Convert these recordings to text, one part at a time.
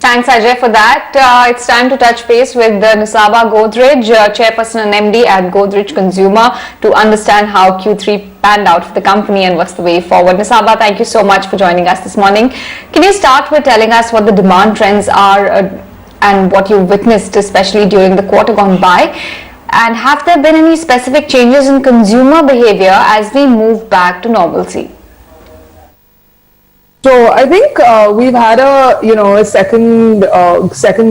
Thanks, Ajay, for that. It's time to touch base with Nisaba Godrej, Chairperson and MD at Godrej Consumer, to understand how Q3 panned out for the company and what's the way forward. Nisaba, thank you so much for joining us this morning. Can you start with telling us what the demand trends are and what you witnessed, especially during the quarter gone by? And have there been any specific changes in consumer behavior as we move back to normalcy? So I think we've had a second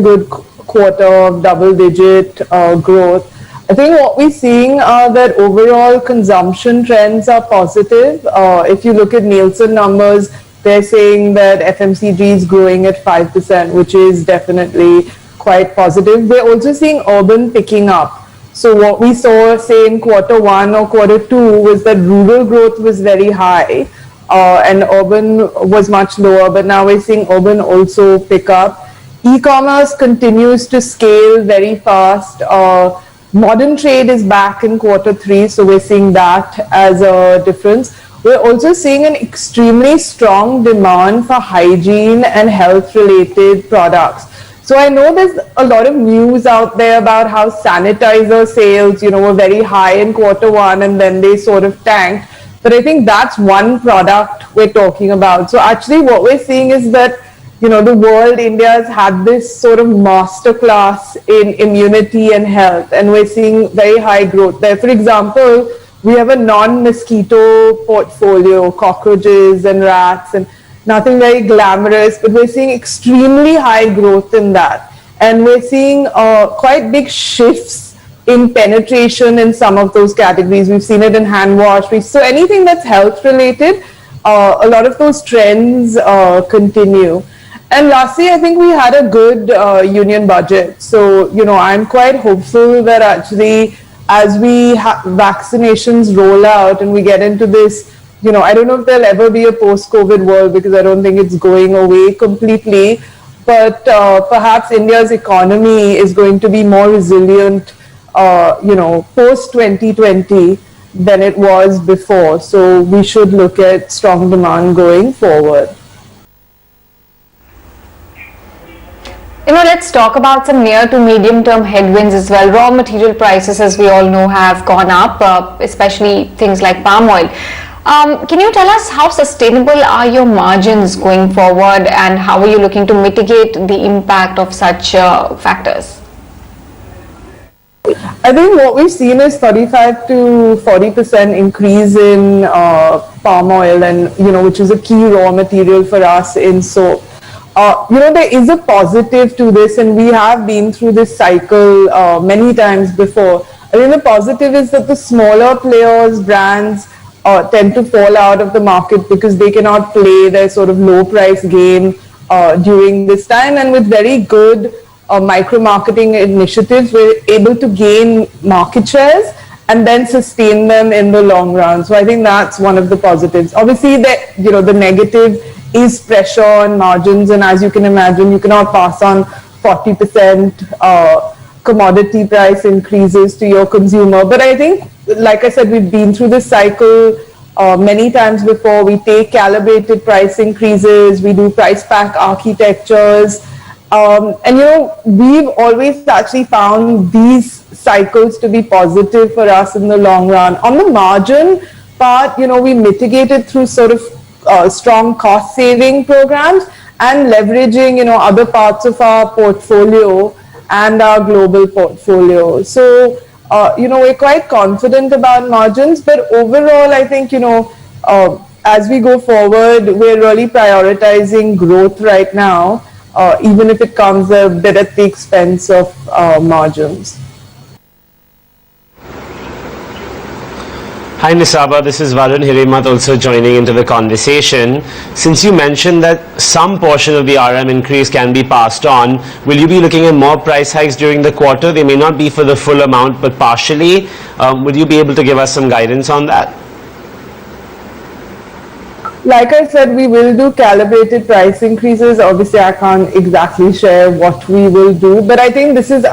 good quarter of double-digit growth. I think what we're seeing are that overall consumption trends are positive. If you look at Nielsen numbers, they're saying that FMCG is growing at 5%, which is definitely quite positive. We're also seeing urban picking up. So what we saw, say, in quarter one or quarter two was that rural growth was very high. And urban was much lower, but now we're seeing urban also pick up. E-commerce continues to scale very fast. Modern trade is back in quarter three, so we're seeing that as a difference. We're also seeing an extremely strong demand for hygiene and health-related products. So I know there's a lot of news out there about how sanitizer sales, were very high in quarter one and then they sort of tanked. But I think that's one product we're talking about. So actually what we're seeing is that, the world, India has had this sort of masterclass in immunity and health, and we're seeing very high growth there. For example, we have a non-mosquito portfolio, cockroaches and rats, and nothing very glamorous, but we're seeing extremely high growth in that. And we're seeing quite big shifts in penetration in some of those categories. We've seen it in hand wash. So anything that's health related, a lot of those trends continue. And lastly, I think we had a good union budget. So, I'm quite hopeful that actually as we vaccinations roll out and we get into this, I don't know if there'll ever be a post-COVID world because I don't think it's going away completely. But perhaps India's economy is going to be more resilient post 2020 than it was before. So we should look at strong demand going forward. Let's talk about some near to medium term headwinds as well. Raw material prices, as we all know, have gone up, especially things like palm oil. Can you tell us how sustainable are your margins going forward and how are you looking to mitigate the impact of such factors? I think what we've seen is 35 to 40% increase in palm oil, and which is a key raw material for us in soap. There is a positive to this, and we have been through this cycle many times before. I think the positive is that the smaller players, brands, tend to fall out of the market because they cannot play their sort of low price game during this time, and with very good micro-marketing initiatives, we're able to gain market shares and then sustain them in the long run. So I think that's one of the positives. Obviously, the negative is pressure on margins, and as you can imagine, you cannot pass on 40% commodity price increases to your consumer. But I think, like I said, we've been through this cycle many times before. We take calibrated price increases, we do price pack architectures. We've always actually found these cycles to be positive for us in the long run. On the margin part, we mitigated through sort of strong cost saving programs and leveraging, other parts of our portfolio and our global portfolio. So, we're quite confident about margins, but overall, I think, as we go forward, we're really prioritizing growth right now. Even if it comes a bit at the expense of margins. Hi Nisaba, this is Varun Hirimat also joining into the conversation. Since you mentioned that some portion of the RM increase can be passed on, will you be looking at more price hikes during the quarter? They may not be for the full amount, but partially. Would you be able to give us some guidance on that? Like I said, we will do calibrated price increases. Obviously, I can't exactly share what we will do, but I think this is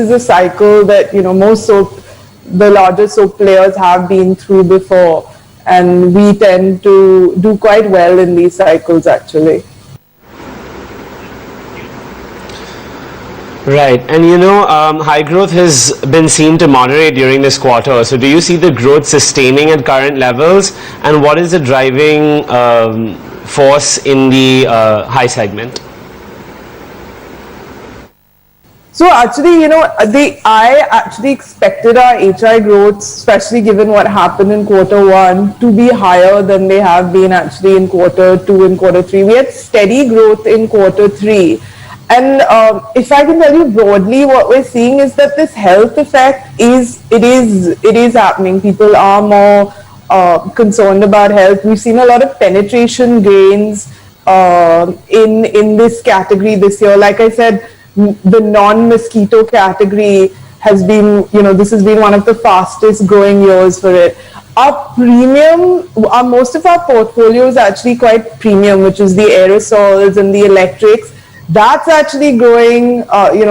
a cycle that most the larger soap players have been through before, and we tend to do quite well in these cycles actually. Right, and high growth has been seen to moderate during this quarter. So do you see the growth sustaining at current levels? And what is the driving force in the high segment? So actually, I actually expected our HI growth, especially given what happened in quarter one, to be higher than they have been actually in quarter two and quarter three. We had steady growth in quarter three. And if I can tell you broadly, what we're seeing is that this health effect is happening. People are more concerned about health. We've seen a lot of penetration gains in this category this year. Like I said, the non-mosquito category has been, this has been one of the fastest growing years for it. Our premium, most of our portfolio is actually quite premium, which is the aerosols and the electrics. That's actually growing,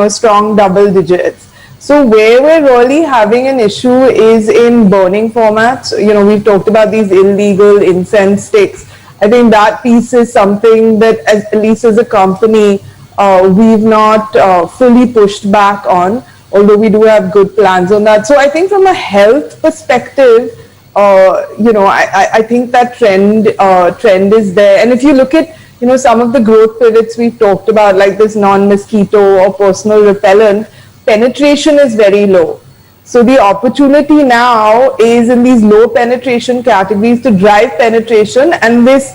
strong double digits. So where we're really having an issue is in burning formats. We've talked about these illegal incense sticks. I think that piece is something that, at least as a company, we've not fully pushed back on, although we do have good plans on that. So I think from a health perspective, I think that trend is there. And if you look at, some of the growth pivots we've talked about, like this non-mosquito or personal repellent, penetration is very low. So the opportunity now is in these low penetration categories to drive penetration, and this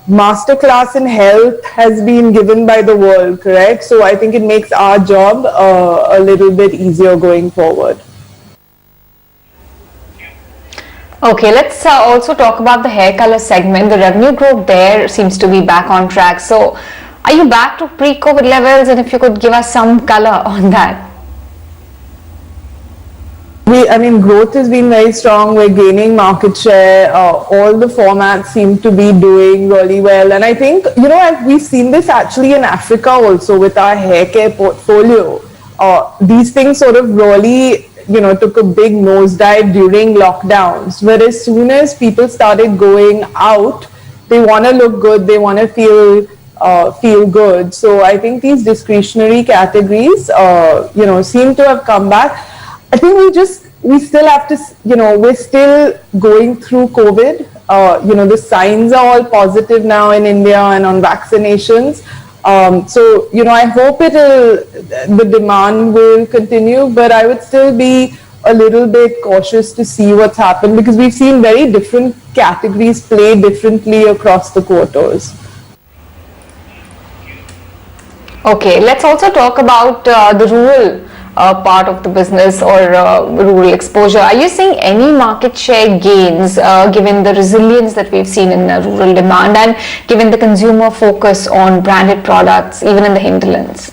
masterclass in health has been given by the world, correct? So I think it makes our job a little bit easier going forward. Okay, let's also talk about the hair color segment. The revenue growth there seems to be back on track. So are you back to pre-COVID levels? And if you could give us some color on that. Growth has been very strong. We're gaining market share. All the formats seem to be doing really well. And I think, we've seen this actually in Africa also with our hair care portfolio. These things sort of really, took a big nosedive during lockdowns. Where as soon as people started going out, they want to look good, they want to feel good. So I think these discretionary categories, seem to have come back. I think we still have to, we're still going through COVID. The signs are all positive now in India and on vaccinations. I hope the demand will continue, but I would still be a little bit cautious to see what's happened, because we've seen very different categories play differently across the quarters. Okay, let's also talk about the rural part of the business or rural exposure. Are you seeing any market share gains given the resilience that we've seen in rural demand and given the consumer focus on branded products even in the hinterlands?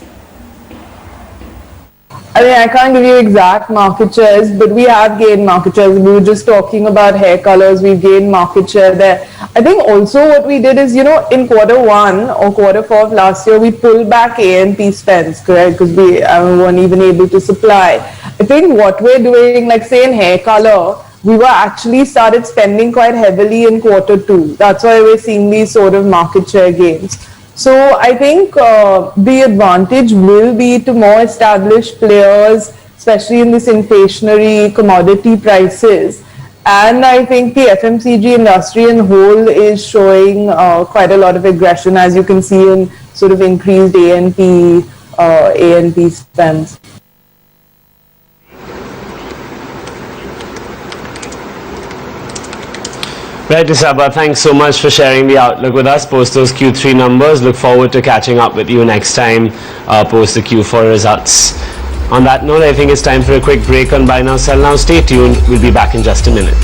I can't give you exact market shares, but we have gained market shares. We were just talking about hair colors. We've gained market share there. I think also what we did is, in quarter one or quarter four of last year, we pulled back A&P spends, correct? Because we weren't even able to supply. I think what we're doing, like say in hair color, we were actually started spending quite heavily in quarter two. That's why we're seeing these sort of market share gains. So I think the advantage will be to more established players, especially in this inflationary commodity prices. And I think the FMCG industry in whole is showing quite a lot of aggression, as you can see in sort of increased A&P spends. Right, Nisaba, thanks so much for sharing the outlook with us post those Q3 numbers. Look forward to catching up with you next time post the Q4 results. On that note, I think it's time for a quick break on Buy Now, Sell Now. Stay tuned. We'll be back in just a minute.